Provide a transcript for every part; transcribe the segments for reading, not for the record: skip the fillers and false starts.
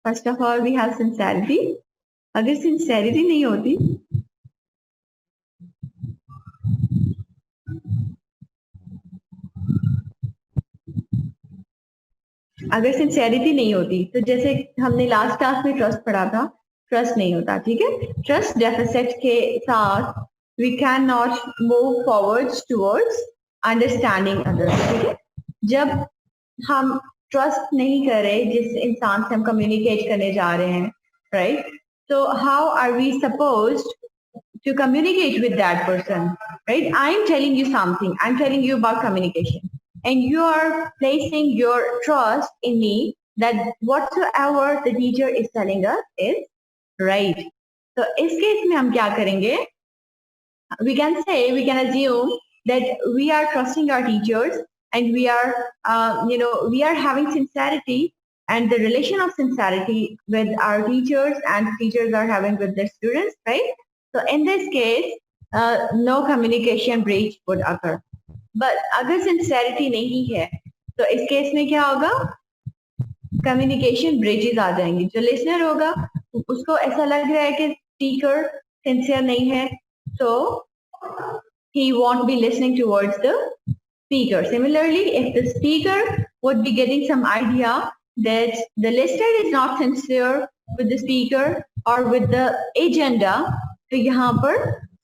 First of all we have sincerity. अगर sincerity नहीं होती, अगर सिंसेरिटी नहीं होती तो जैसे हमने लास्ट क्लास में ट्रस्ट पढ़ा था, ट्रस्ट नहीं होता. ठीक है, ट्रस्ट डेफिसिट के साथ we can not move forward towards understanding others. ठीक है, जब हम ट्रस्ट नहीं कर रहे जिस इंसान से हम कम्युनिकेट करने जा रहे हैं, right, so how are we supposed to communicate with that person, right? I'm telling you something, I'm telling you about communication, and you are placing your trust in me that whatsoever the teacher is telling us is right. So इस case में हम क्या करेंगे? We can say, we can assume that we are trusting our teachers, and we are we are having sincerity and the relation of sincerity with our teachers, and teachers are having with their students, right? So in this case, no communication breach would occur. But अगर sincerity नहीं है तो इस case में क्या होगा? Communication bridges आ जाएंगे. जो लिसनर होगा उसको ऐसा लग रहा है कि स्पीकर सिंसियर नहीं है, so he won't be listening towards the speaker. Similarly, if the speaker would be getting some idea that the listener is not sincere with the speaker or with the agenda, तो यहाँ पर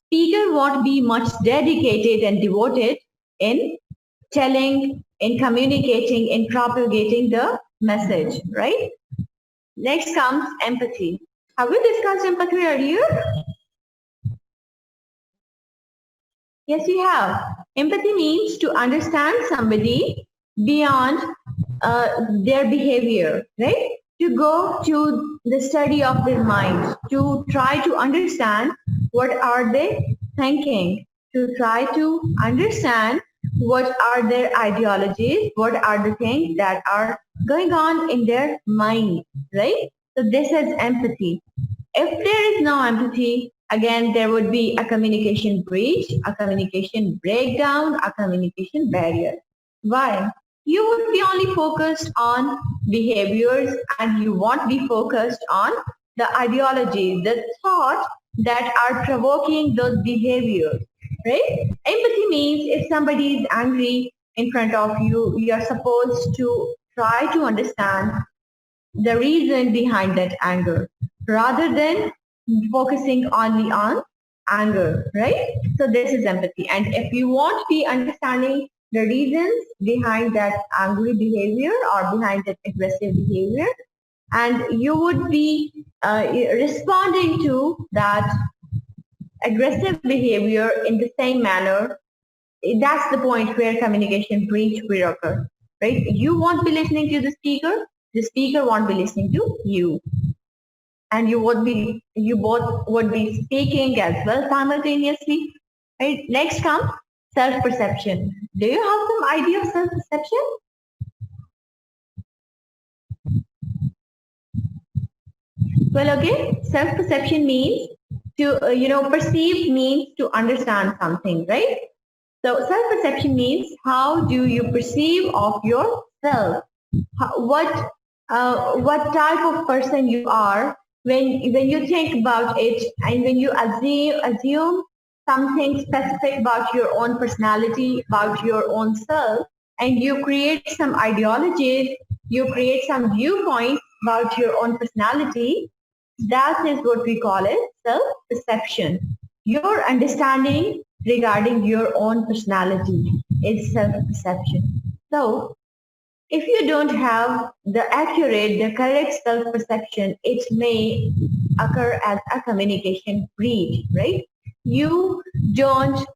speaker won't be much dedicated and devoted in telling, in communicating, in propagating the message, right? Next comes empathy. Have we discussed empathy earlier? Yes, we have. Empathy means to understand somebody beyond their behavior, right? To go to the study of their mind, to try to understand what are they thinking, to try to understand what are their ideologies, what are the things that are going on in their mind, right? So this is empathy. If there is no empathy, again, there would be a communication breach, a communication breakdown, a communication barrier. Why? You would be only focused on behaviors, and you won't be focused on the ideology, the thought that are provoking those behaviors, right? Empathy means if somebody is angry in front of you, you're supposed to try to understand the reason behind that anger rather than focusing only on anger, right? So this is empathy. And if you won't be understanding the reasons behind that angry behavior or behind that aggressive behavior, and you would be responding to that aggressive behavior in the same manner, that's the point where communication breach will occur, right? You won't be listening to the speaker won't be listening to you, and you both would be speaking as well simultaneously, right? Next comes self-perception. Do you have some idea of self-perception? Well, okay, self-perception means to perceive means to understand something, right? So self-perception means how do you perceive of yourself? What type of person you are when you think about it, and when you assume something specific about your own personality, about your own self, and you create some ideologies, you create some viewpoints about your own personality. That is what we call it self-perception. Your understanding regarding your own personality is self-perception. So if you don't have the accurate, the correct self-perception, it may occur as a communication breach, right? You don't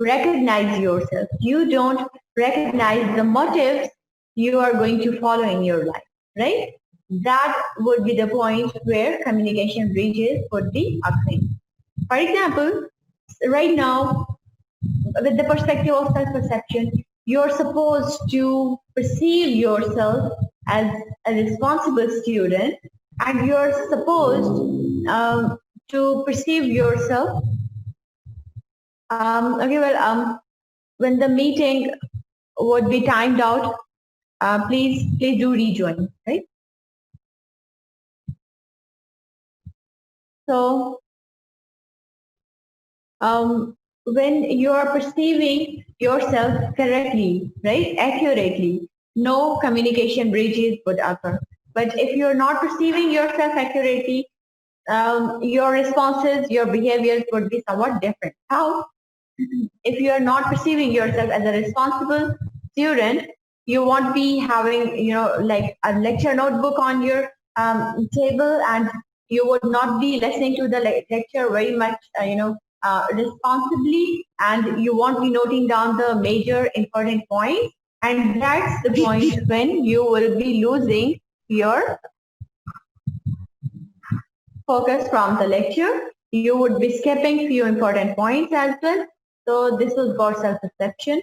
recognize yourself. You don't recognize the motives you are going to follow in your life, right? That would be the point where communication breaches would be occurring. For example, right now, with the perspective of self-perception, you're supposed to perceive yourself as a responsible student, and you're supposed to perceive yourself. When the meeting would be timed out, please do rejoin, right? So when you are perceiving yourself correctly, right, accurately, no communication breaches would occur. But if you're not perceiving yourself accurately, your responses, your behaviors would be somewhat different. How? If you are not perceiving yourself as a responsible student, you won't be having, like a lecture notebook on your table, and you would not be listening to the lecture very much, responsibly, and you won't be noting down the major important points. And that's the point when you will be losing your focus from the lecture. You would be skipping few important points as well. So this was about self-perception.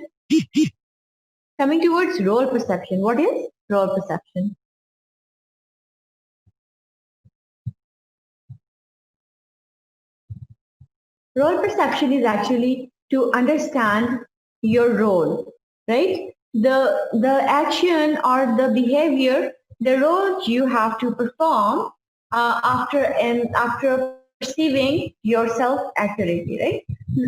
Coming towards role perception. What is role perception? Role perception is actually to understand your role, right? The action or the behavior, the role you have to perform after perceiving yourself accurately, right?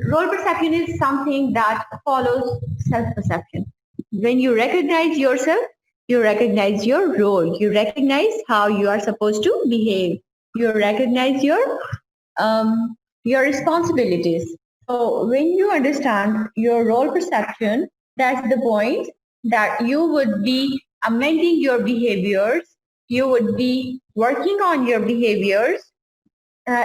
Role perception is something that follows self-perception. When you recognize yourself, you recognize your role, you recognize how you are supposed to behave, you recognize your responsibilities. So when you understand your role perception, that's the point that you would be amending your behaviors, you would be working on your behaviors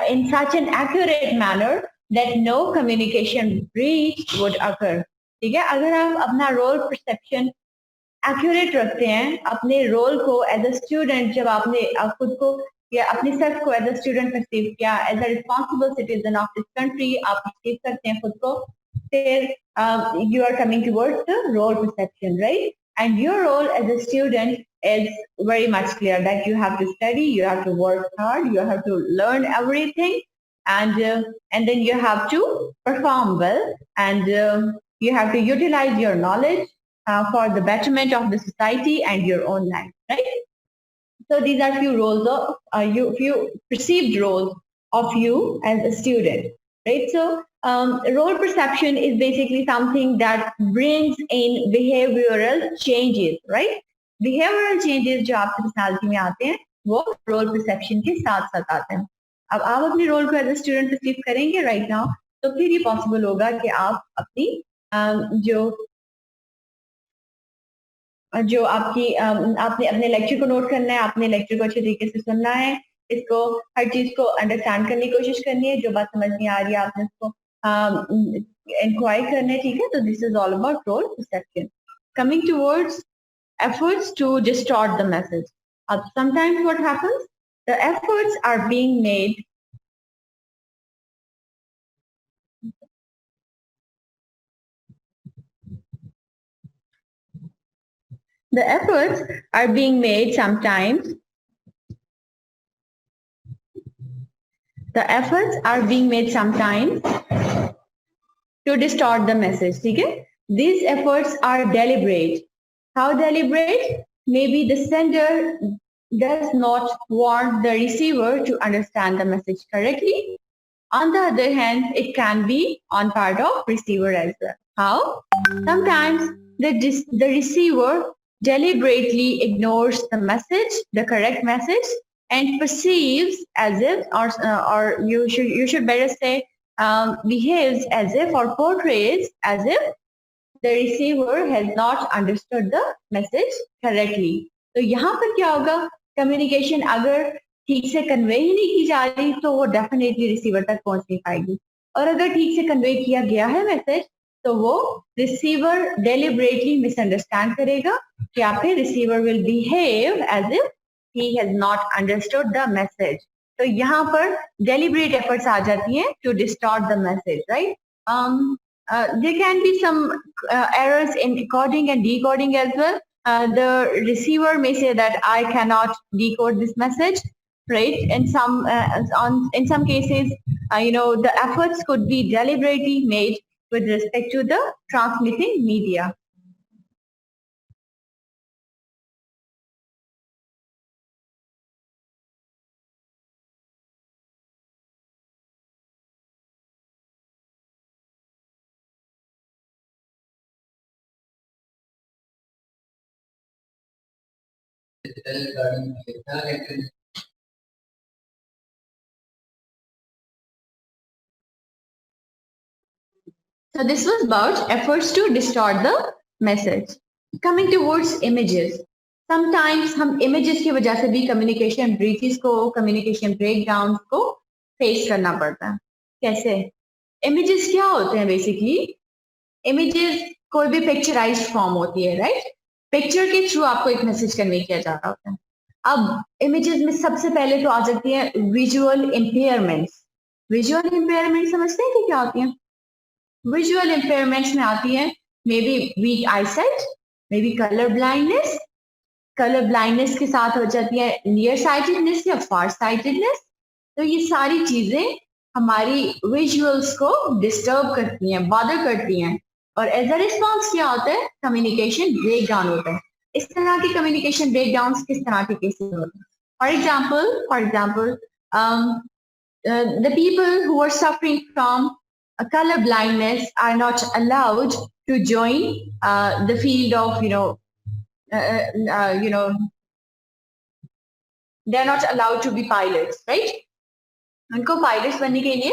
in such an accurate manner that no communication breach would occur. ठीक है, अगर आप अपना role perception accurate रखते हैं, अपने role को as a student, जब आपने खुद को या अपने सेल्फ को एज अ स्टूडेंट परसीव किया, as a responsible citizen of this country आप परसीव करते हैं खुद को, फिर you are coming towards the role perception, right? And your role as a student is very much clear that you have to study, you have to work hard, you have to learn everything, and then you have to perform well, and you have to utilize your knowledge for the betterment of the society and your own life, right? So these are few roles of few perceived roles of you as a student, right? So role perception is basically something that brings in behavioral changes, right? Behavioral changes जो आपकी personality में आते हैं, वो role perception के साथ साथ आते हैं. अब आप अपने रोल को एज ए स्टूडेंट परसीव करेंगे राइट नाउ, तो फिर ये पॉसिबल होगा कि आप अपनी जो जो आपकी आपने अपने लेक्चर को नोट करना है, आपने लेक्चर को अच्छे तरीके से सुनना है, इसको हर चीज को अंडरस्टैंड करने की कोशिश करनी है, जो बात समझ नहीं आ रही है आपने उसको इंक्वायर करना है, ठीक है? तो this is all about role perception. Coming towards efforts to distort the message. Sometimes what happens, the efforts are being made, the efforts are being made sometimes, the efforts are being made sometimes to distort the message. Okay? These efforts are deliberate. How deliberate? Maybe the sender does not want the receiver to understand the message correctly. On the other hand, it can be on part of receiver as well. How? Sometimes the receiver deliberately ignores the message, the correct message, and perceives as if, or you should better say, behaves as if or portrays as if the receiver has not understood the message correctly. तो यहाँ पर क्या होगा, communication अगर ठीक से convey ही नहीं की जा रही तो वो डेफिनेटली रिसीवर तक पहुंच नहीं पाएगी, और अगर ठीक से कन्वे किया गया है मैसेज तो वो रिसीवर डेलिबरेटली मिसअंडरस्टैंड करेगा, या फिर receiver will behave as if he has not understood the message. तो यहाँ पर डेलिबरेट एफर्ट्स आ जाती हैं to distort the message, right? There can be some errors in coding and decoding as well. The receiver may say that I cannot decode this message, right? In some cases, the efforts could be deliberately made with respect to the transmitting media. So this was about efforts to distort the message. Coming towards images. Sometimes हम images की वजह से भी communication breaches को, communication breakdowns को face करना पड़ता है. कैसे? Images क्या होते हैं basically? Images कोई भी picturized form होती है, right? Picture के through आपको एक message convey किया जा रहा होता है. अब images में सबसे पहले तो आ जाती है visual impairments. Visual impairments समझते हैं कि क्या होती हैं? विजुअल इम्पेयरमेंट्स में आती है may be weak eyesight, may be colour blindness. Colour blindness के साथ हो जाती है नियर साइटेडनेस या फार साइटेडनेस. तो ये सारी चीजें हमारी विजुअल्स को डिस्टर्ब करती हैं, बॉदर करती हैं, और एज अ रिस्पॉन्स क्या होता है? कम्युनिकेशन ब्रेक डाउन होता है. इस तरह के कम्युनिकेशन ब्रेक डाउन किस तरह के केसेस होते हैं? For example the people who are suffering from color blindness are not allowed to join the field of they are not allowed to be pilots, right? उनको pilots बनने के लिए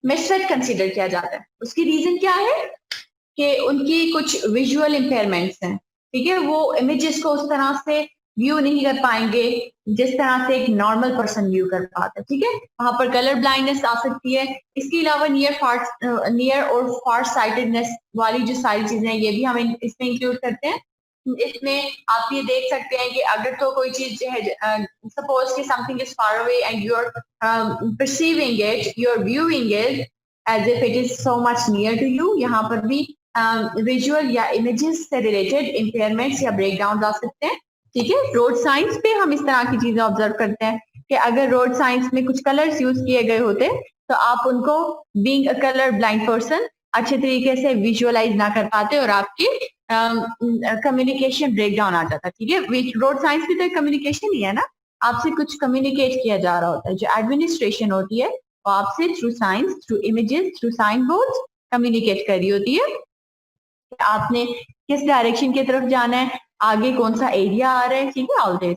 misfit consider किया जाता है. उसकी रीजन क्या है? कि उनकी कुछ विजुअल इम्पेयरमेंट्स हैं, ठीक है, वो इमेजेस को उस तरह से व्यू नहीं कर पाएंगे जिस तरह से एक नॉर्मल पर्सन व्यू कर पाता है, ठीक है. वहां पर कलर ब्लाइंडनेस आ सकती है. इसके अलावा नियर और फार साइटेडनेस वाली जो सारी चीजें हैं ये भी हम इसमें इंक्लूड करते हैं. इसमें आप ये देख सकते हैं कि अगर तो कोई चीज जो है, सपोज कि something is far away and you are perceiving it, you are viewing it as if it is so much near to you. यहाँ पर भी विजुअल या इमेजेस से रिलेटेड इम्पेयरमेंट्स या ब्रेकडाउन आ सकते हैं, ठीक है. रोड साइंस पे हम इस तरह की चीजें ऑब्जर्व करते हैं कि अगर रोड साइंस में कुछ कलर्स यूज किए गए होते तो आप उनको being a colour blind person अच्छे तरीके से विजुअलाइज ना कर पाते और आपकी कम्युनिकेशन ब्रेकडाउन आ जाता, ठीक है. रोड साइंस भी तो एक कम्युनिकेशन ही है ना. आपसे कुछ कम्युनिकेट किया जा रहा होता है. जो एडमिनिस्ट्रेशन होती है वो आपसे through signs, through images, through sign boards communicate कर रही होती है. आपने किस डायरेक्शन की तरफ जाना है, आगे कौन सा एरिया आ रहा है, ठीक है. All this.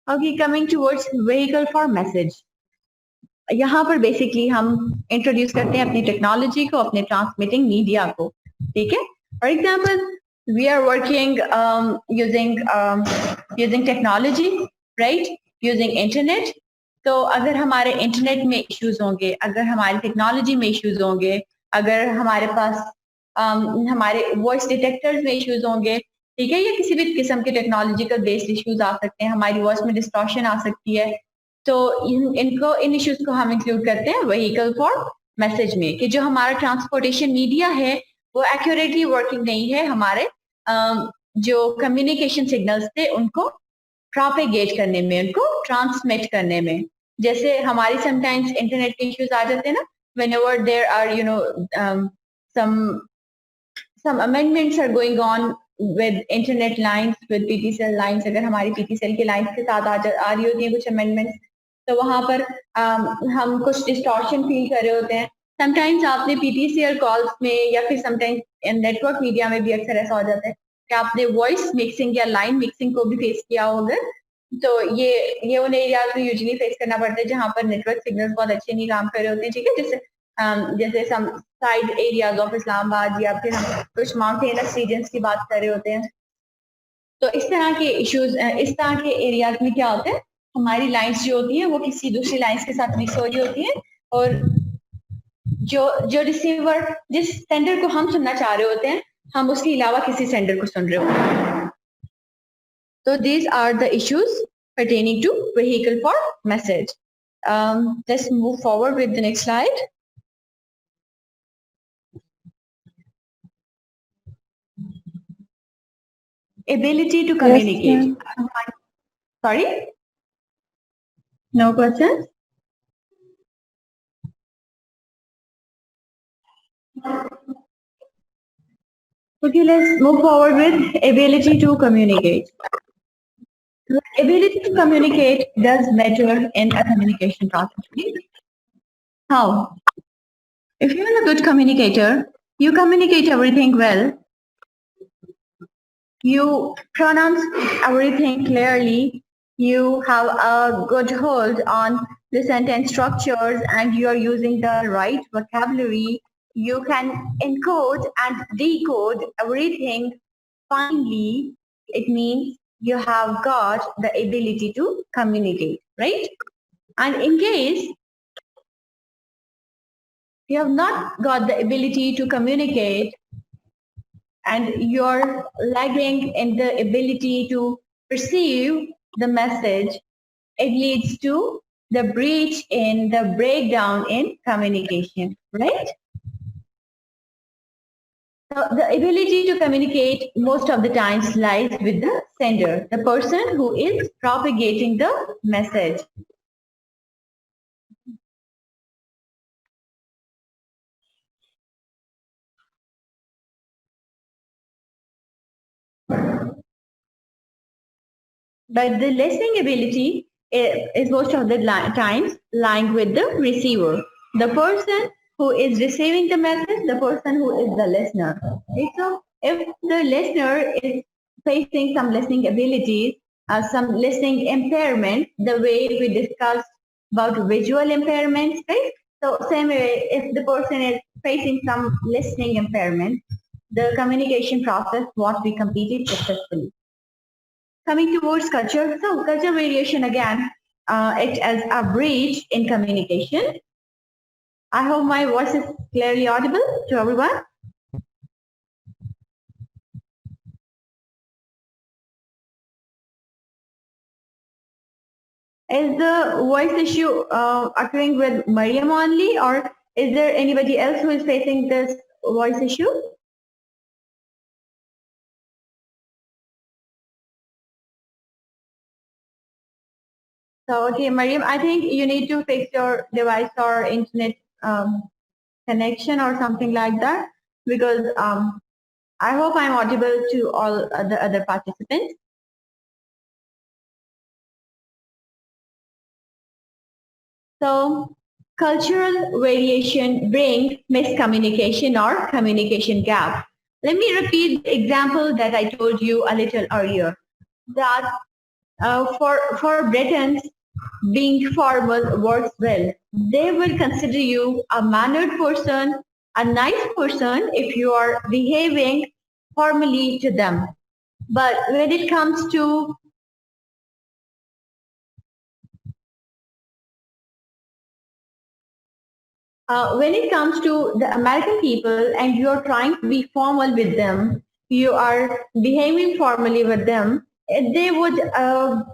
Okay, coming towards vehicle for message. यहाँ पर बेसिकली हम इंट्रोड्यूस करते हैं अपनी टेक्नोलॉजी को, अपने ट्रांसमिटिंग मीडिया को, ठीक है. For example we are working using technology, right, using internet. तो अगर हमारे इंटरनेट में इश्यूज होंगे, अगर हमारी टेक्नोलॉजी में इश्यूज होंगे, अगर हमारे पास हमारे वॉइस डिटेक्टर्स में इश्यूज होंगे, ठीक है, या किसी भी किस्म के टेक्नोलॉजिकल बेस्ड इश्यूज आ सकते हैं, हमारी वॉइस में डिस्टॉर्शन आ सकती है, तो इन इश्यूज को हम इंक्लूड करते हैं व्हीकल फॉर मैसेज में, कि जो हमारा ट्रांसपोर्टेशन मीडिया है वो एक्यूरेटली वर्किंग नहीं है, हमारे जो कम्युनिकेशन सिग्नल्स थे उनको प्रोपेगेट करने में, उनको ट्रांसमिट करने में. जैसे हमारी समटाइम्स इंटरनेट के इश्यूज आ जाते हैं ना, whenever there are some amendments are going on with internet lines, with PTCL lines. अगर हमारी PTCL के लाइन्स के साथ आ रही होती है कुछ अमेंडमेंट्स, तो वहां पर हम कुछ डिस्टॉर्शन फील कर रहे होते हैं. समटाइम्स आपने PTCL कॉल्स में या फिर समटाइम्स नेटवर्क मीडिया में भी अक्सर ऐसा हो जाता है कि आपने वॉइस मिक्सिंग या लाइन मिक्सिंग को भी फेस किया होगा. तो ये उन एरियाज में यूजुअली फेस करना पड़ता है जहां पर नेटवर्क सिग्नल्स बहुत अच्छे नहीं काम कर रहे होते हैं, ठीक है. जैसे some side areas of Islamabad, या फिर हम कुछ माउंटेनस रीजन्स की बात कर रहे होते हैं. तो इस तरह के इश्यूज, इस तरह के एरियाज में क्या होता है, हमारी लाइंस जो होती हैं वो किसी दूसरी लाइंस के साथ मिक्स हो रही होती हैं, और जो रिसीवर जिस सेंडर को हम सुनना चाह रहे होते हैं, हम उसके अलावा किसी सेंडर को सुन रहे होते हैं. तो these are the issues pertaining to vehicle for message. Let's move forward with the next slide. Ability to communicate. Yes, sorry? No questions? Okay, let's move forward with ability to communicate. Ability to communicate does matter in a communication process. How? If you're a good communicator, you communicate everything well. You pronounce everything clearly. You have a good hold on the sentence structures and you are using the right vocabulary. You can encode and decode everything finely. It means you have got the ability to communicate, right? And in case you have not got the ability to communicate and you're lagging in the ability to perceive the message, it leads to the breach in the breakdown in communication, right? So the ability to communicate most of the times lies with the sender, the person who is propagating the message. But the listening ability is most of the times lying with the receiver, the person who is receiving the message, the person who is the listener. Okay, so if the listener is facing some listening abilities, some listening impairment, the way we discussed about visual impairments, right? So same way, if the person is facing some listening impairment, the communication process what we completed successfully. Coming towards culture, so culture variation again, it as a breach in communication. I hope my voice is clearly audible to everyone. Is the voice issue occurring with Mariam only, or is there anybody else who is facing this voice issue? So, okay, Mariam, I think you need to fix your device or internet connection or something like that, because I hope I'm audible to all the other participants. So cultural variation brings miscommunication or communication gap. Let me repeat the example that I told you a little earlier. That for Britons, being formal works well. They will consider you a mannered person, a nice person if you are behaving formally to them. But when it comes to when it comes to the American people and you're trying to be formal with them, you are behaving formally with them, they would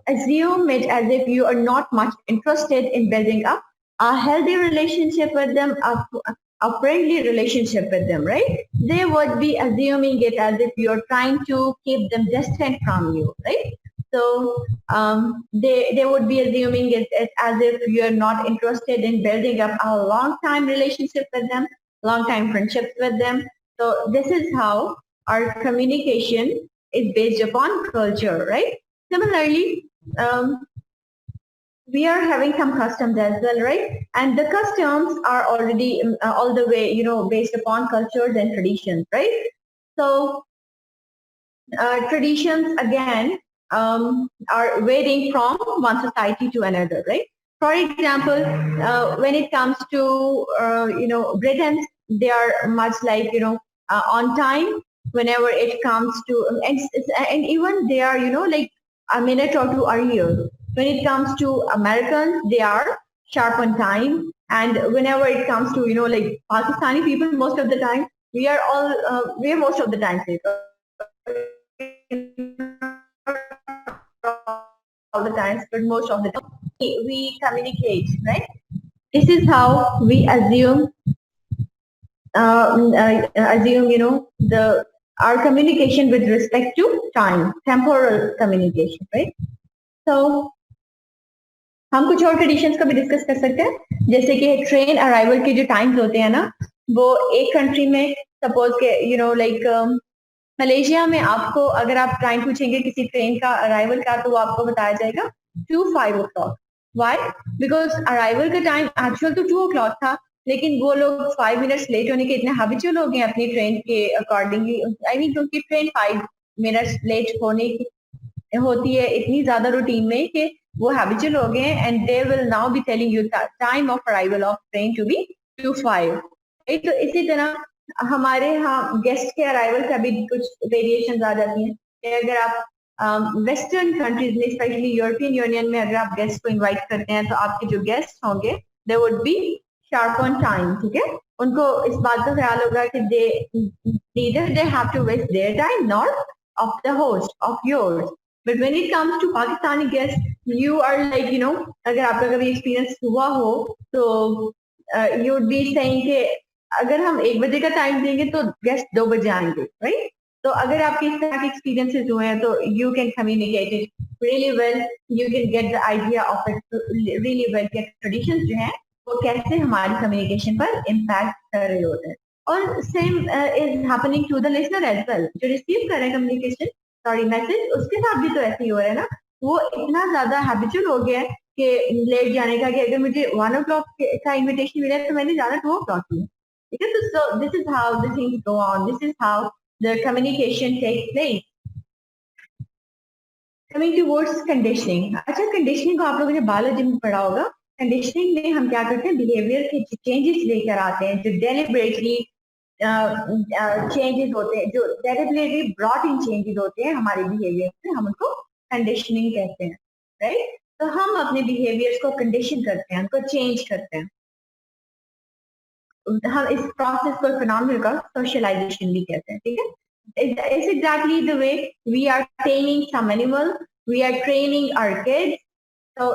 assume it as if you are not much interested in building up a healthy relationship with them, a friendly relationship with them, right? They would be assuming it as if you're trying to keep them distant from you, right? So they would be assuming it as if you're not interested in building up a long time relationship with them, long time friendships with them. So this is how our communication is based upon culture, right? Similarly, we are having some customs as well, right? And the customs are already all the way, based upon cultures and traditions, right? So traditions again are varying from one society to another, right? For example, when it comes to Britons, they are much like on time whenever it comes to and even they are like a minute or two earlier. When it comes to Americans, they are sharp on time, and whenever it comes to like Pakistani people, most of the time we are most of the time late all the times, but most of the time we communicate, right? This is how we assume, the our communication with respect to time, temporal communication, right? So हम कुछ और traditions का भी discuss कर सकते हैं जैसे कि ट्रेन अराइवल के जो टाइम्स होते हैं ना वो एक कंट्री में सपोज के लाइक मलेशिया में आपको अगर आप टाइम पूछेंगे किसी ट्रेन का अराइवल का तो वो आपको बताया जाएगा 2:05 वाई बिकॉज अराइवल का टाइम एक्चुअल तो 2 o'clock था लेकिन वो लोग 5 मिनट्स लेट होने के इतने हैबिचुअल हो गए अपनी ट्रेन के अकॉर्डिंगली आई मीन क्योंकि ट्रेन 5 मिनट्स लेट होने होती है इतनी ज्यादा रूटीन में कि वो हैबिचुअल हो गए हैं, and they will now be telling you time of arrival of train to be 2:05। तो इसी तरह हमारे यहाँ गेस्ट के अराइवल का भी कुछ वेरिएशन आ जाती हैं कि अगर आप वेस्टर्न कंट्रीज में, स्पेशली यूरोपियन यूनियन में, अगर आप गेस्ट को इनवाइट करते हैं तो आपके जो गेस्ट होंगे they would be sharp on time, ठीक है। उनको इस बात का ख्याल होगा कि they neither they have to waste their time not of the host of yours. But when it comes to Pakistani guest, you are like you know, अगर आपका कभी एक्सपीरियंस हुआ हो तो यू वुड बी सेइंग कि अगर हम 1 बजे का टाइम देंगे तो गेस्ट 2 बजे आएंगे, राइट। तो अगर आपके इस तरह के एक्सपीरियंसेस हुए हैं तो you can communicate it really well, you can get the idea of it really well कि ट्रेडिशंस जो हैं वो कैसे हमारी कम्युनिकेशन पर इम्पैक्ट कर रहे होते हैं। और same is happening to the listener as well, जो रिसीव कर रहे हैं कम्युनिकेशन, सॉरी मैसेज, उसके साथ भी तो ऐसे ही हो रहा है ना। वो इतना ज्यादा हैबिचुअल हो गया है कि लेट जाने का, कि अगर मुझे 1 o'clock का इन्विटेशन मिला है तो मैंने जाना 2 o'clock ही है, ठीक है। तो this is how the things go on, this is how the communication takes place. Coming towards conditioning. अच्छा, कंडीशनिंग को आप लोगों ने बायोलॉजी में पढ़ा होगा। कंडीशनिंग में हम क्या करते हैं, बिहेवियर के चेंजेस लेकर आते हैं जो डेलिबरेटली चेंजेस होते हैं, जो डेलिबरेटली ब्रॉट इन चेंजेस होते हैं हमारे बिहेवियर में, हम उनको कंडीशनिंग कहते हैं, राइट। तो हम अपने बिहेवियर्स को कंडीशन करते हैं, उनको चेंज करते हैं। हम इस प्रोसेस को फिनोमेनन का सोशलाइजेशन भी कहते हैं, ठीक है। It's exactly the way we are training some animal, we are training our kids. So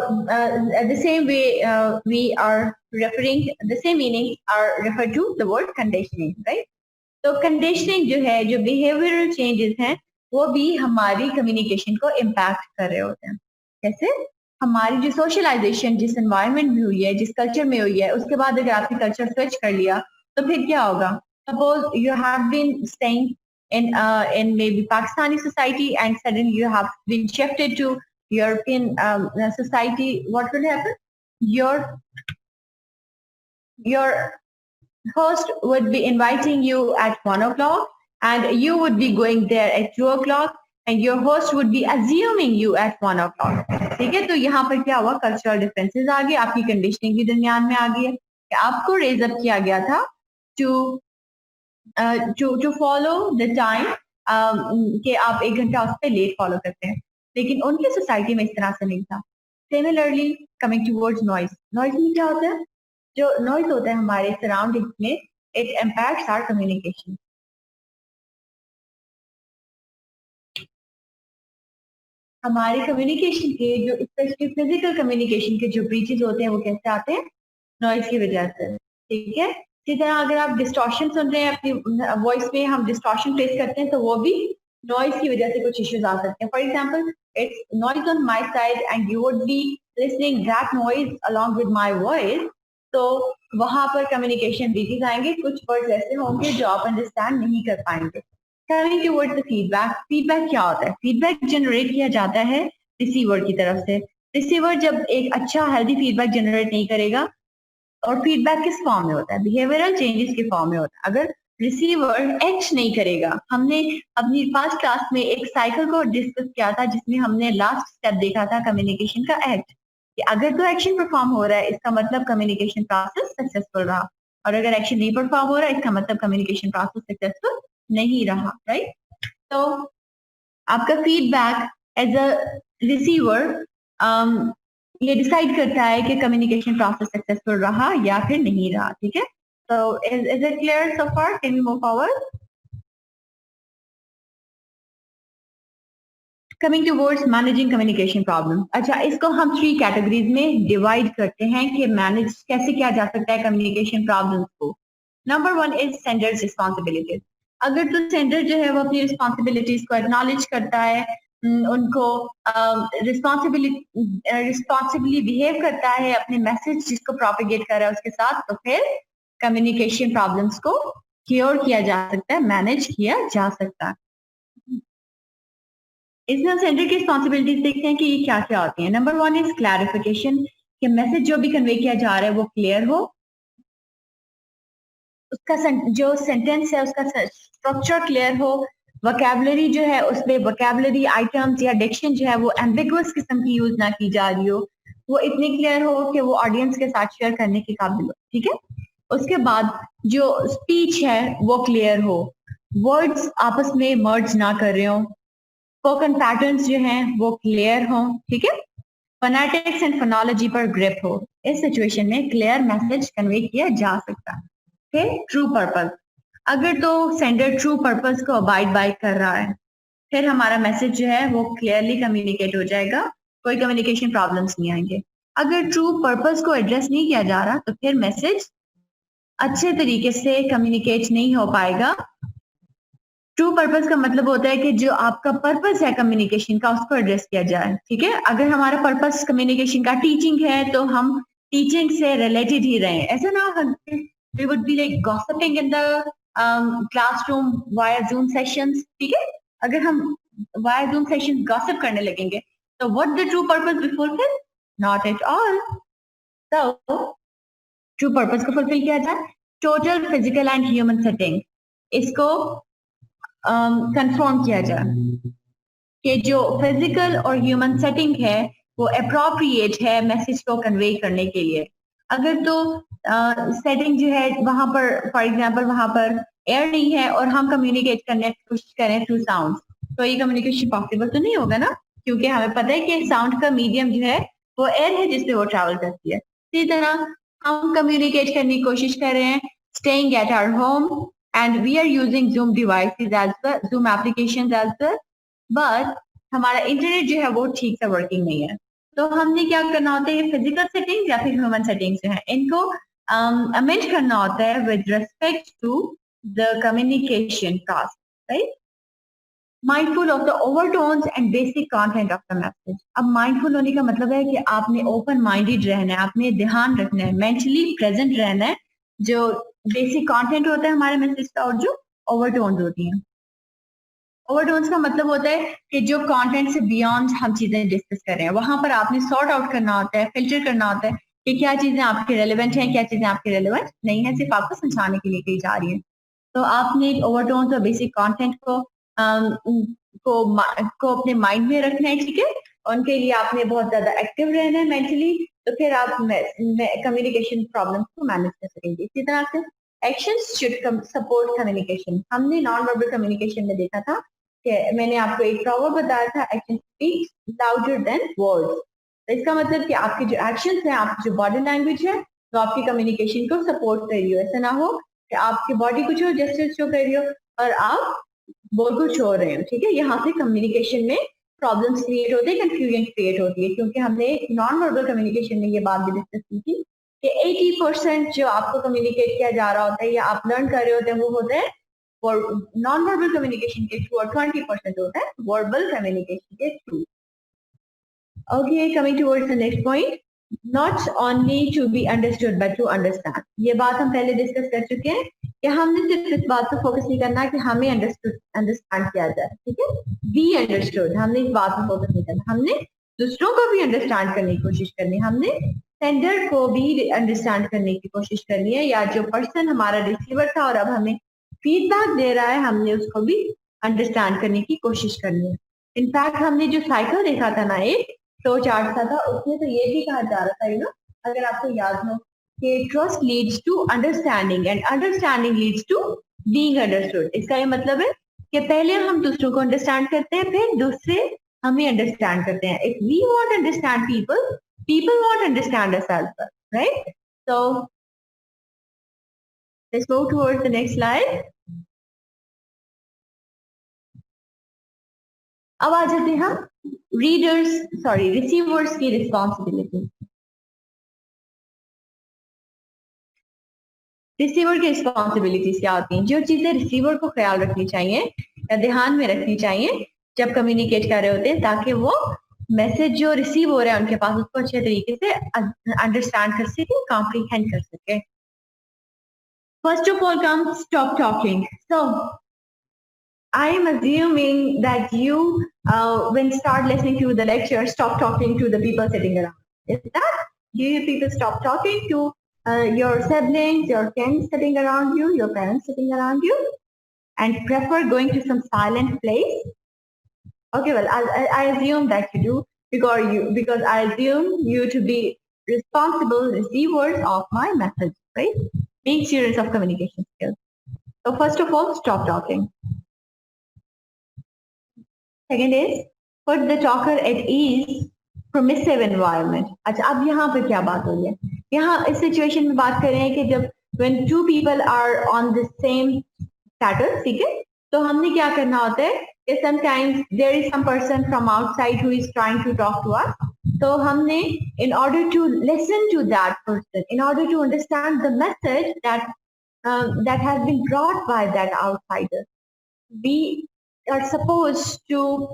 the same way we are referring, the same meanings are referred to the word conditioning, right? तो conditioning जो है, जो behavioural changes हैं, वो भी हमारी communication को impact कर रहे होते हैं। कैसे? हमारी जो सोशलाइजेशन जिस एनवायरनमेंट में हुई है, जिस कल्चर में हुई है, उसके बाद अगर आपने कल्चर स्विच कर लिया तो फिर क्या होगा? Suppose you have been staying in maybe Pakistani society and suddenly you have been shifted to European society. What will happen? Your host would be inviting you at 1 o'clock and you would be going there at 2 o'clock and your host would be assuming you at 1 o'clock. ठीक है, तो यहाँ पर क्या हुआ? Cultural differences आ गए, आपकी conditioning भी दरमियान में आ गई है कि आपको रेज अप किया गया था to follow the time, कि आप 1 घंटा उस पर लेट फॉलो करते हैं, लेकिन उनकी सोसाइटी में इस तरह से नहीं था। Similarly coming towards noise, noise में क्या होता है? जो नॉइज होता है हमारे सराउंडिंग्स में, इट इम्पैक्ट्स आवर कम्युनिकेशन। हमारे कम्युनिकेशन के जो स्पेशली फिजिकल कम्युनिकेशन के जो ब्रीचेस होते हैं वो कैसे आते हैं? नॉइज की वजह से, ठीक है। इसी तरह अगर आप डिस्टॉर्शन सुन रहे हैं, अपनी वॉइस में हम डिस्टॉर्शन फेस करते हैं, तो वो भी नॉइज की वजह से कुछ इश्यूज आ सकते हैं। For example, it's noise on my side and you would be listening that noise along with my voice, तो वहां पर कम्युनिकेशन ब्रीचेस आएंगे, कुछ वर्ड्स ऐसे होंगे जो आप अंडरस्टैंड नहीं कर पाएंगे। Coming towards the feedback, feedback क्या होता है? फीडबैक जनरेट किया जाता है रिसीवर की तरफ से। रिसीवर जब एक अच्छा हेल्दी फीडबैक जनरेट नहीं करेगा, और फीडबैक किस फॉर्म में होता है? बिहेवियरल चेंजेस के फॉर्म में होता है। अगर रिसीवर एक्ट नहीं करेगा, हमने अपनी पास्ट क्लास में एक साइकिल को डिस्कस किया था जिसमें हमने लास्ट स्टेप देखा था कम्युनिकेशन का एक्ट, कि अगर तो एक्शन परफॉर्म हो रहा है इसका मतलब कम्युनिकेशन प्रोसेस सक्सेसफुल रहा, और अगर एक्शन नहीं परफॉर्म हो रहा है इसका मतलब कम्युनिकेशन प्रोसेस सक्सेसफुल नहीं रहा, राइट। तो आपका फीडबैक एज अ रिसीवर ये डिसाइड करता है कि कम्युनिकेशन प्रोसेस सक्सेसफुल रहा या फिर नहीं रहा, ठीक है। तो is it clear so far? Can we move forward? Coming towards managing communication problem. अच्छा, इसको हम 3 कैटेगरीज में डिवाइड करते हैं कि मैनेज कैसे किया जा सकता है कम्युनिकेशन प्रॉब्लम्स को। Number 1 is senders responsibilities. अगर तो सेंडर जो है वो अपनी रिस्पॉन्सिबिलिटीज को एक्नॉलेज करता है, उनको रिस्पॉन्सिबली बिहेव करता है अपने मैसेज जिसको प्रोपिगेट कर रहा है उसके साथ, तो फिर कम्युनिकेशन प्रॉब्लम्स को क्योर किया जा सकता है, मैनेज किया जा सकता है। इसमें हम सेंडर की रिस्पॉन्सिबिलिटीज देखते हैं कि ये क्या क्या होती है। नंबर 1 इज क्लैरिफिकेशन, कि मैसेज जो भी कन्वे किया जा रहा है वो क्लियर हो, उसका जो सेंटेंस है उसका स्ट्रक्चर क्लियर हो, वोकैबुलरी जो है उसमें वोकैबुलरी आइटम्स या डिक्शन जो है वो एम्बिगुअस किस्म की यूज ना की जा रही हो, वो इतनी क्लियर हो कि वो ऑडियंस के साथ शेयर करने के काबिल हो, ठीक है। उसके बाद जो स्पीच है वो क्लियर हो, वर्ड्स आपस में मर्ज ना कर रहे हो, स्पोकन पैटर्न्स जो हैं वो क्लियर हो, ठीक है। फोनेटिक्स एंड फोनोलॉजी पर ग्रिप हो, इस सिचुएशन में क्लियर मैसेज कन्वे किया जा सकता है। फिर ट्रू पर्पस, अगर तो सेंडर ट्रू पर्पस को अबाइड बाय कर रहा है, फिर हमारा मैसेज जो है वो क्लियरली कम्युनिकेट हो जाएगा, कोई कम्युनिकेशन प्रॉब्लम्स नहीं आएंगे। अगर ट्रू पर्पस को एड्रेस नहीं किया जा रहा तो फिर मैसेज अच्छे तरीके से कम्युनिकेट नहीं हो पाएगा। ट्रू पर्पस का मतलब होता है कि जो आपका पर्पस है कम्युनिकेशन का उसको एड्रेस किया जाए, ठीक है। अगर हमारा पर्पस कम्युनिकेशन का टीचिंग है तो हम टीचिंग से रिलेटेड ही रहें, ऐसा ना we would be like gossiping in the classroom via Zoom sessions, ठीक है। अगर हम वाया जूम सेशंस गॉसिप करने लगेंगे तो what the true purpose be fulfil? Not at all. तो ट्रू पर्पस को फुलफिल किया जाए, total physical and human setting, इसको कंफर्म किया जाए कि जो फिजिकल और ह्यूमन सेटिंग है वो अप्रोप्रिएट है मैसेज को कन्वे करने के लिए। अगर तो सेटिंग जो है वहां पर फॉर एग्जांपल वहां पर एयर नहीं है और हम कम्युनिकेट करने की कोशिश करें थ्रू साउंड, तो ये कम्युनिकेशन पॉसिबल तो नहीं होगा ना, क्योंकि हमें पता है कि साउंड का मीडियम जो है वो एयर है जिससे वो ट्रैवल करती है। इसी तरह हम कम्युनिकेट करने की कोशिश कर रहे हैं staying at our home and we are using Zoom devices as well, Zoom applications as well, but हमारा इंटरनेट जो है वो ठीक से वर्किंग नहीं है, तो हमने क्या करना होता है, फिजिकल सेटिंग्स या फिर ह्यूमन सेटिंग्स जो है इनको अमेंड करना होता है with respect to the communication task, right. Mindful of the overtones and basic content of the message. अब माइंडफुल होने का मतलब है कि आपने ओपन माइंडेड रहना है, आपने ध्यान रखना है, मेंटली प्रेजेंट रहना है, जो बेसिक कंटेंट होता है हमारे मैसेज का और जो ओवरटोन्स होती हैं। ओवरटोन्स का मतलब होता है कि जो कंटेंट से बियॉन्ड हम चीजें डिस्कस कर रहे हैं, वहां पर आपने सॉर्ट आउट करना होता है, फिल्टर करना होता है कि क्या चीजें आपके रेलिवेंट हैं, क्या चीजें आपके रेलिवेंट नहीं है, सिर्फ आपको समझाने के लिए कही जा रही है। तो आपने ओवरटोन्स और बेसिक कंटेंट को अपने माइंड में रखना है, ठीक है। उनके लिए आपने बहुत ज्यादा एक्टिव रहना है मेंटली, तो फिर आप कम्युनिकेशन प्रॉब्लम्स को मैनेज कर सकेंगे। इसी तरह से एक्शंस शुड सपोर्ट कम्युनिकेशन। हमने नॉन वर्बल कम्युनिकेशन में देखा था कि मैंने आपको एक प्रॉवर्ब बताया था, action speaks louder than words. तो इसका मतलब कि आपके जो एक्शंस हैं, आपकी जो बॉडी लैंग्वेज है, तो आपकी कम्युनिकेशन को सपोर्ट कर रही हो। ऐसा ना हो कि आपकी बॉडी कुछ हो, जेस्चर्स शो कर रही हो और आप बोल कुछ हो रहे हो, ठीक है। यहाँ से कम्युनिकेशन में प्रॉब्लम्स क्रिएट होते हैं, कंफ्यूजन क्रिएट होती है, क्योंकि हमने नॉन वर्बल कम्युनिकेशन में ये बात भी डिस्कस की थी कि 80% जो आपको कम्युनिकेट किया जा रहा होता है या आप लर्न कर रहे होते हैं वो होता है नॉन वर्बल कम्युनिकेशन के थ्रू, और 20% होता है वर्बल कम्युनिकेशन के through. Okay, coming towards the next point, not only to be understood but to understand. ये बात हम पहले डिस्कस कर चुके हैं कि हमने सिर्फ इस बात पर फोकस नहीं करना कि हमें अंडरस्टैंड किया जाए, ठीक है। बी अंडरस्टूड, हमने इस बात पर फोकस नहीं करना, हमने दूसरों को भी अंडरस्टैंड करने की कोशिश करनी है, हमने सेंडर को भी अंडरस्टैंड करने की कोशिश करनी है, या जो पर्सन हमारा रिसीवर था और अब हमें फीडबैक दे रहा है, हमने उसको भी अंडरस्टैंड करने की कोशिश करनी है। इनफैक्ट हमने जो साइकिल देखा था ना, एक फ्लो चार्ट था उसमें तो ये भी कहा जा रहा था, अगर आपको याद हो कि trust leads to understanding and understanding leads to being understood. इसका ये मतलब है कि पहले हम दूसरों को अंडरस्टैंड करते हैं, फिर दूसरे हमें अंडरस्टैंड करते हैं। If we want understand people, people want understand us as well, right. So let's move towards the next slide. अब आ जाते हैं हम रिसीवर्स की रिस्पॉन्सिबिलिटी। रिसीवर की रिस्पॉन्सिबिलिटीज क्या होती हैं, जो चीजें रिसीवर को ख्याल रखनी चाहिए या ध्यान में रखनी चाहिए जब कम्युनिकेट कर रहे होते हैं, ताकि वो मैसेज जो रिसीव हो रहा है उनके पास उसको अच्छे तरीके से अंडरस्टैंड कर सके, कॉम्प्रीहेंड कर सके। First of all comes stop talking. So I am assuming that you, when start listening to the lecture, stop talking to the people sitting around. Is that? Do you people stop talking to your siblings, your friends sitting around you, your parents sitting around you? and prefer going to some silent place? Okay, well, I assume that you do because I assume you to be responsible receivers of my message, right? Being serious of communication skills. So first of all, stop talking. Second is put the talker at ease, permissive environment. अच्छा अब यहाँ पे क्या बात हो रही है? यहाँ इस सिचुएशन में बात कर रहे हैं कि जब when two people are on the same status, ठीक है? तो हमने क्या करना होता है कि sometimes there is some person from outside who is trying to talk to us. तो हमने in order to listen to that person, in order to understand the message that has been brought by that outsider, we are supposed to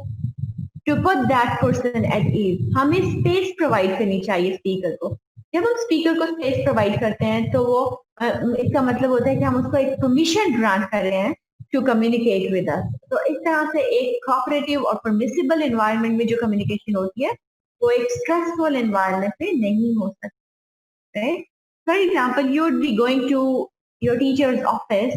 put that person at ease. हमें space provide करनी चाहिए speaker को. जब हम speaker को space provide करते हैं तो वो इसका मतलब होता है कि हम उसको एक permission grant कर रहे हैं to communicate with us. तो इस तरह से एक cooperative और permissible environment में जो communication होती है वो एक stressful environment में नहीं हो सकती. Right? For example, you would be going to your teacher's office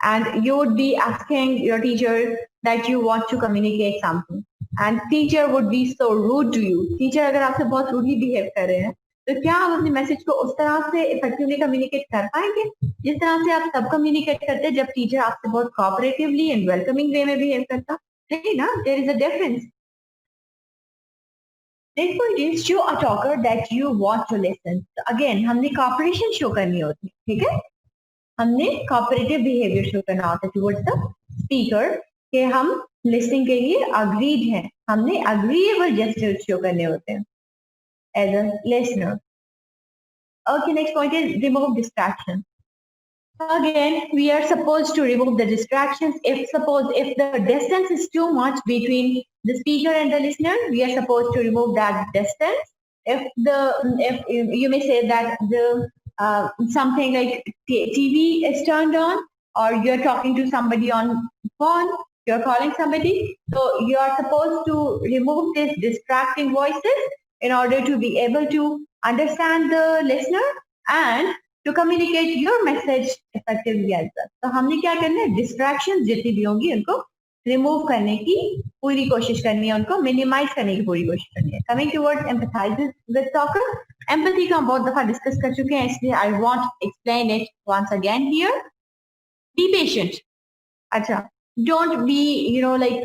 and you would be asking your teacher that you want to communicate something and teacher would be so rude to you. Teacher अगर आपसे बहुत rudely behave कर रहे हैं तो क्या आप अपने मैसेज को उस तरह से इफेक्टिवली कम्युनिकेट कर पाएंगे जिस तरह से आप तब कम्युनिकेट करते हैं जब टीचर आपसे बहुत कोऑपरेटिवली एंड वेलकमिंग वे में बिहेव करता? नहीं ना, there is a difference. Next point is show a talker that you want to listen. Again हमने कोऑपरेशन शो करनी होती है, ठीक है? हमने कोऑपरेटिव बिहेवियर शो करना होता है टुवर्ड्स द स्पीकर कि हम लिसनिंग के लिए अग्रीड हैं. हमने अग्रीएबल जेस्चर शो करने होते हैं as a listener. Okay, next point is remove distractions. Again, we are supposed to remove the distractions. If the distance is too much between the speaker and the listener, we are supposed to remove that distance. If you may say that the something like TV is turned on, or you're talking to somebody on phone, you're calling somebody, so you are supposed to remove these distracting voices in order to be able to understand the listener and to communicate your message effectively as well. तो हमने क्या करना है, distractions जितनी भी होंगी उनको remove करने की पूरी कोशिश करनी है, उनको minimize करने की पूरी कोशिश करनी है. Coming towards empathizes with talker, empathy का हम बहुत दफा डिस्कस कर चुके हैं, इसलिए I want to explain it once again here. Be patient. अच्छा, don't be like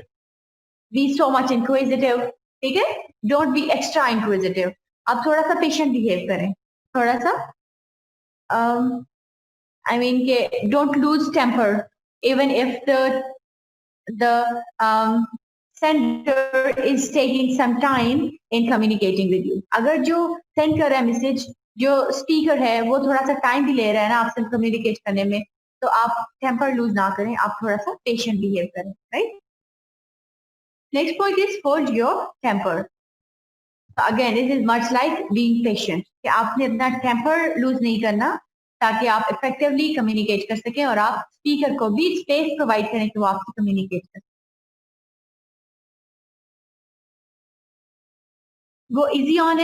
be so much inquisitive, ठीक है? Don't be extra inquisitive. आप थोड़ा सा patient behave करें, थोड़ा सा I mean के don't lose temper even if the sender is taking some time in communicating with you. अगर जो send कर रहा है मैसेज, जो speaker है वो थोड़ा सा time भी ले रहा है ना आपसे communicate करने में, तो आप temper lose ना करें, आप थोड़ा सा patient behave करें, right? Next point is hold your temper. Again, it is much like being patient. कि आपने अपना temper lose नहीं करना ताकि आप effectively communicate कर सकें और आप speaker को भी space provide करें कि वो आपसे communicate कर सकें. Go easy on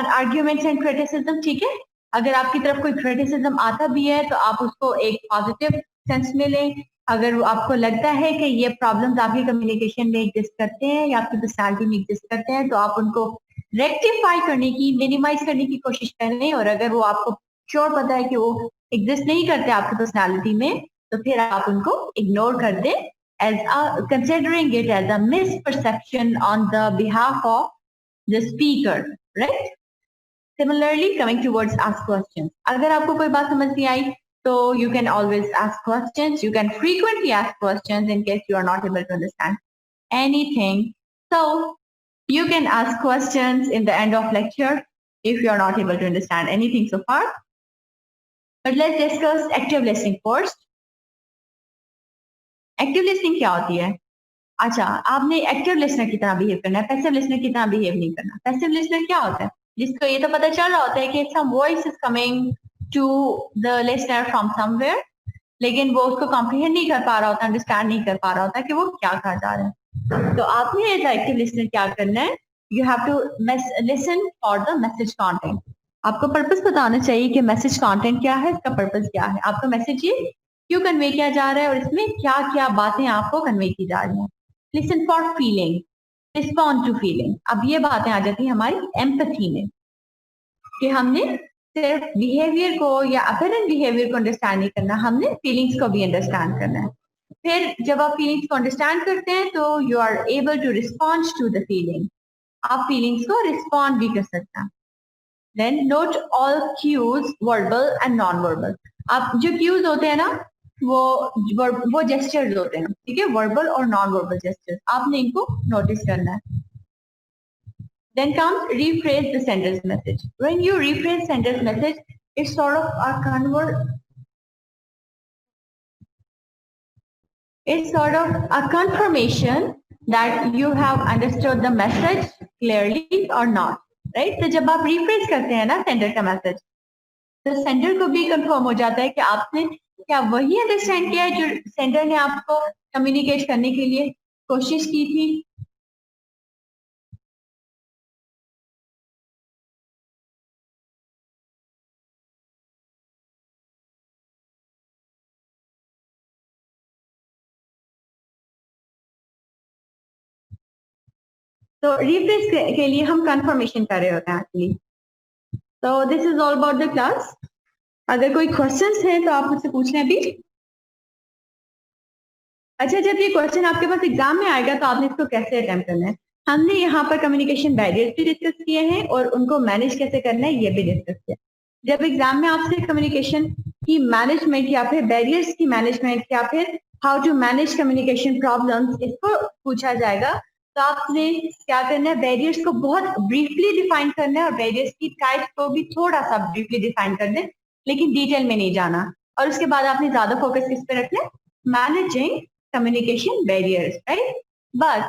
arguments and criticism, ठीक है? अगर आपकी तरफ कोई criticism आता भी है तो आप उसको एक positive sense में लें. अगर आपको लगता है कि ये प्रॉब्लम्स आपकी कम्युनिकेशन में एग्जिस्ट करते हैं या आपकी पर्सनालिटी में एग्जिस्ट करते हैं तो आप उनको रेक्टिफाई करने की, मिनिमाइज करने की कोशिश करें. और अगर वो आपको श्योर पता है कि वो एग्जिस्ट नहीं करते आपकी पर्सनालिटी में तो फिर आप उनको इग्नोर कर दें as considering it as a misperception on the behalf of the speaker, right? Similarly, coming towards ask questions. अगर आपको कोई बात समझ नहीं आई so you can always ask questions. You can frequently ask questions in case you are not able to understand anything. So you can ask questions in the end of lecture if you are not able to understand anything so far. But let's discuss active listening first. Active listening क्या होती है? अच्छा, आपने active listener की तरह behave करना है, passive listener की तरह बिहेव नहीं करना. पैसिव लिसनर क्या होता है? जिसको ये तो पता चल रहा होता है कि some voice is coming to the listener from somewhere, लेकिन वो उसको comprehend नहीं कर पा रहा होता, understand नहीं कर पा रहा होता कि वो क्या कहा जा रहा है. तो आपने एज एक्टिव लिसनर क्या करना है? You have to listen for the message content. आपको पर्पस बताना चाहिए कि मैसेज कंटेंट क्या है, इसका पर्पस क्या है. आपका मैसेज ये क्यों कन्वे किया जा रहा है और इसमें क्या क्या बातें आपको कन्वे की जा रही हैं। Listen for feeling, respond to feeling. अब ये बातें आ जाती हैं हमारी एम्पैथी में कि हमने सिर्फ बिहेवियर को या अपरेंट बिहेवियर को अंडरस्टैंड नहीं करना, हमने फीलिंग्स को भी अंडरस्टैंड करना है। फिर जब आप फीलिंग्स को अंडरस्टैंड करते हैं तो you are able to respond to the feeling, आप फीलिंग्स को रिस्पॉन्ड भी कर सकते हैं। Then note all cues, verbal and non verbal. आप जो क्यूज होते हैं ना वो जेस्चर्स होते हैं, ठीक है, वर्बल और नॉन वर्बल जेस्चर्स, आपने इनको नोटिस करना है। Then comes rephrase the sentence message. When you rephrase sentence message, it's sort of a confirmation that you have understood the message clearly or not, right? तो जब आप rephrase करते हैं ना sender का message, तो sender को भी confirm हो जाता है कि आपने क्या वही understand किया है जो sender ने आपको communicate करने के लिए कोशिश की थी। तो रिफ्रेश के लिए हम कंफर्मेशन कर रहे होते हैं एक्चुअली। तो this is all about the class. अगर कोई क्वेश्चंस है तो आप मुझसे पूछ लें अभी। अच्छा, जब ये क्वेश्चन आपके पास एग्जाम में आएगा तो आपने इसको कैसे अटेम्प्ट करना है। हमने यहाँ पर कम्युनिकेशन बैरियर्स भी डिस्कस किए हैं और उनको मैनेज कैसे करना है ये भी डिस्कस किया। जब एग्जाम में आपसे कम्युनिकेशन की मैनेजमेंट या फिर बैरियर्स की मैनेजमेंट या फिर how to manage communication problems इसको पूछा जाएगा तो आपने क्या करना है, बैरियर्स को बहुत ब्रीफली डिफाइन करना है और बैरियर्स की टाइप को भी थोड़ा सा ब्रीफली डिफाइन करना है, लेकिन डिटेल में नहीं जाना। और उसके बाद आपने ज्यादा फोकस किस पे रखना है, managing communication barriers, right? But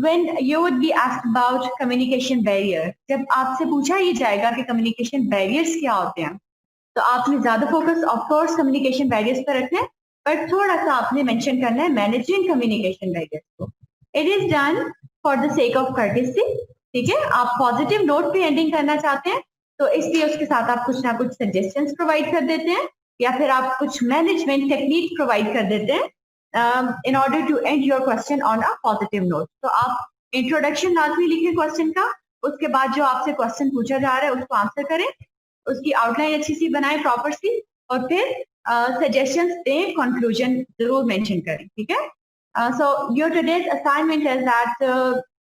when you would be asked about communication barrier, जब आपसे पूछा ही जाएगा कि communication barriers क्या होते हैं, तो आपने ज्यादा focus of course communication barriers पर रखना है, पर थोड़ा सा आपने मेंशन करना है managing communication barriers को। It is done for the sake of courtesy, ठीक है। आप पॉजिटिव नोट पे एंडिंग करना चाहते हैं तो इसलिए उसके साथ आप कुछ ना कुछ सजेशंस प्रोवाइड कर देते हैं या फिर आप कुछ मैनेजमेंट टेक्निक प्रोवाइड कर देते हैं in order to end your question on a positive note। तो आप इंट्रोडक्शन लाजमी लिखें क्वेश्चन का, उसके बाद जो आपसे क्वेश्चन पूछा जा रहा है उसको आंसर करें, उसकी आउटलाइन अच्छी सी बनाएं प्रॉपर सी, और फिर सजेशंस दें, कंक्लूजन जरूर मेंशन करें, ठीक है। So your today's assignment is that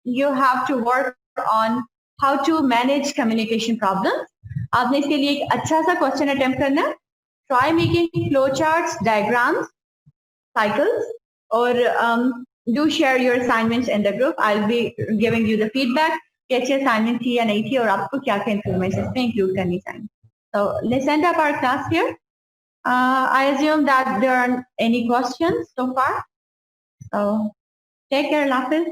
you have to work on how to manage communication problems। आपने इसके लिए एक अच्छा सा क्वेश्चन अटेम्प्ट करना है। Try making flow charts, diagrams, cycles, or do share your assignments in the group। I'll be giving you the feedback कि अच्छी assignment थी या नहीं थी और आपको क्या क्या improvements इसमें include करनी चाहिए। So let's end up our class here। I assume that there aren't any questions so far। So take care, Lafis।